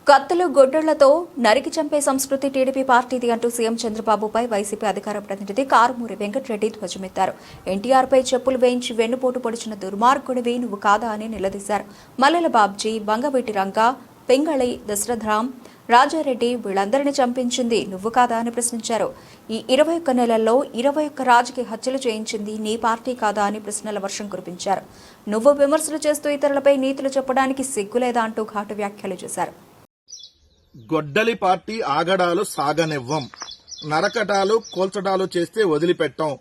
కత్తులు గొడ్డళ్లతో నరికి చంపే సంస్కృతి టీడీపీ పార్టీది అంటూ సీఎం చంద్రబాబుపై వైసీపీ అధికార ప్రతినిధి కారుమూరి వెంకటరెడ్డి ధ్వజమెత్తారు. ఎన్టీఆర్పై చెప్పులు వేయించి వెన్నుపోటు పొడిచిన దుర్మార్గుడివి నువ్వు కాదా అని నిలదీశారు. మల్లెల బాబ్జీ, బంగవీటి రంగా, పింగళి దశరథరాం, రాజారెడ్డి వీళ్ళందరినీ చంపించింది నువ్వు కాదా అని ప్రశ్నించారు. ఈ 21 నెలల్లో 21 రాజకీయ హత్యలు చేయించింది నీ పార్టీ కాదా అని ప్రశ్నల వర్షం కురిపించారు. నువ్వు విమర్శలు చేస్తూ ఇతరులపై నీతులు చెప్పడానికి సిగ్గులేదా అంటూ ఘాటు వ్యాఖ్యలు చేశారు. గొడ్డలి పార్టీ ఆగడాలు సాగనివ్వం, నరకటాలు కోల్చడాలు చేస్తే వదిలిపెట్టాం.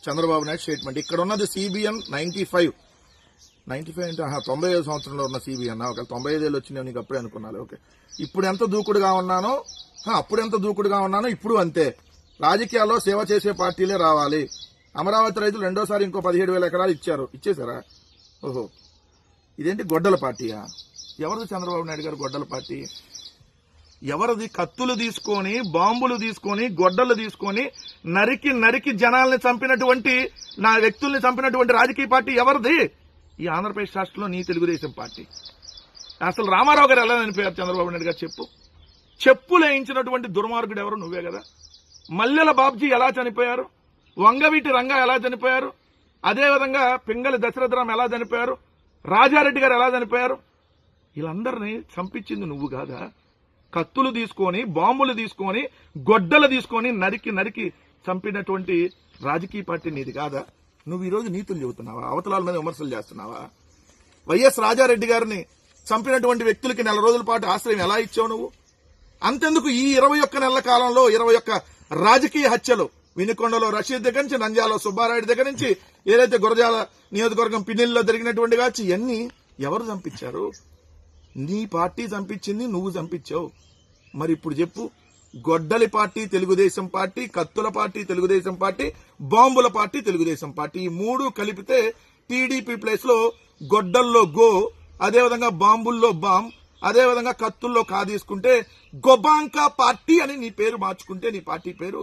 చంద్రబాబు నాయుడు స్టేట్మెంట్. ఇక్కడ ఉన్నది సిబిఎన్ 95 అంటే 95 సంవత్సరంలో ఉన్న సిబిఎన్. ఒక 95 ఏళ్ళు వచ్చినాయి నీకు అప్పుడే అనుకున్నాను. ఓకే, ఇప్పుడు ఎంత దూకుడుగా ఉన్నానో ఇప్పుడు అంతే. రాజకీయాల్లో సేవ చేసే పార్టీలే రావాలి. అమరావతి రైతులు రెండోసారి ఇంకో 17,000 ఎకరాలు ఇచ్చేశారా? ఓహో, ఇదేంటి గొడ్డల పార్టీయా? ఎవరిది చంద్రబాబు నాయుడు గారు గొడ్డల పార్టీ? ఎవరిది? కత్తులు తీసుకొని, బాంబులు తీసుకొని, గొడ్డలు తీసుకొని నరికి జనాల్ని చంపినటువంటి, నా వ్యక్తుల్ని చంపినటువంటి రాజకీయ పార్టీ ఎవరిది? ఈ ఆంధ్రప్రదేశ్ రాష్ట్రంలో నీ తెలుగుదేశం పార్టీ. అసలు రామారావు గారు ఎలా చనిపోయారు? చంద్రబాబు నాయుడు గారు చెప్పులు వేయించినటువంటి దుర్మార్గుడు ఎవరు? నువ్వే కదా. మల్లెల బాబ్జీ ఎలా చనిపోయారు? వంగవీటి రంగా ఎలా చనిపోయారు? అదేవిధంగా పింగళి దశరథరాం ఎలా చనిపోయారు? రాజారెడ్డి గారు ఎలా చనిపోయారు? వీళ్ళందరినీ చంపించింది నువ్వు కాదా? కత్తులు తీసుకొని, బాంబులు తీసుకొని, గొడ్డలు తీసుకొని నరికి చంపినటువంటి రాజకీయ పార్టీ నీది కాదా? నువ్వు ఈరోజు నీతులు చెబుతున్నావా? అవతలాల మీద విమర్శలు చేస్తున్నావా? వైఎస్ రాజారెడ్డి గారిని చంపినటువంటి వ్యక్తులకి 4 రోజుల పాటు ఆశ్రయం ఎలా ఇచ్చావు నువ్వు? అంతెందుకు ఈ 21 నెలల కాలంలో 21 రాజకీయ హత్యలు, వినుకొండలో రషీద్ దగ్గర నుంచి, నంద్యాల సుబ్బారాయుడు దగ్గర నుంచి, ఏదైతే గురజాల నియోజకవర్గం పిన్నెల్లో జరిగినటువంటి కాచి ఇవన్నీ ఎవరు చంపించారు? నీ పార్టీ చంపించింది, నువ్వు చంపించావు. మరి ఇప్పుడు చెప్పు, గొడ్డలి పార్టీ తెలుగుదేశం పార్టీ, కత్తుల పార్టీ తెలుగుదేశం పార్టీ, బాంబుల పార్టీ తెలుగుదేశం పార్టీ, ఈ 3 కలిపితే టీడీపీ ప్లేస్ లో గొడ్డల్లో గో, అదేవిధంగా బాంబుల్లో బాంబ్, అదేవిధంగా కత్తుల్లో కా తీసుకుంటే గొబాంకా పార్టీ అని నీ పేరు మార్చుకుంటే నీ పార్టీ పేరు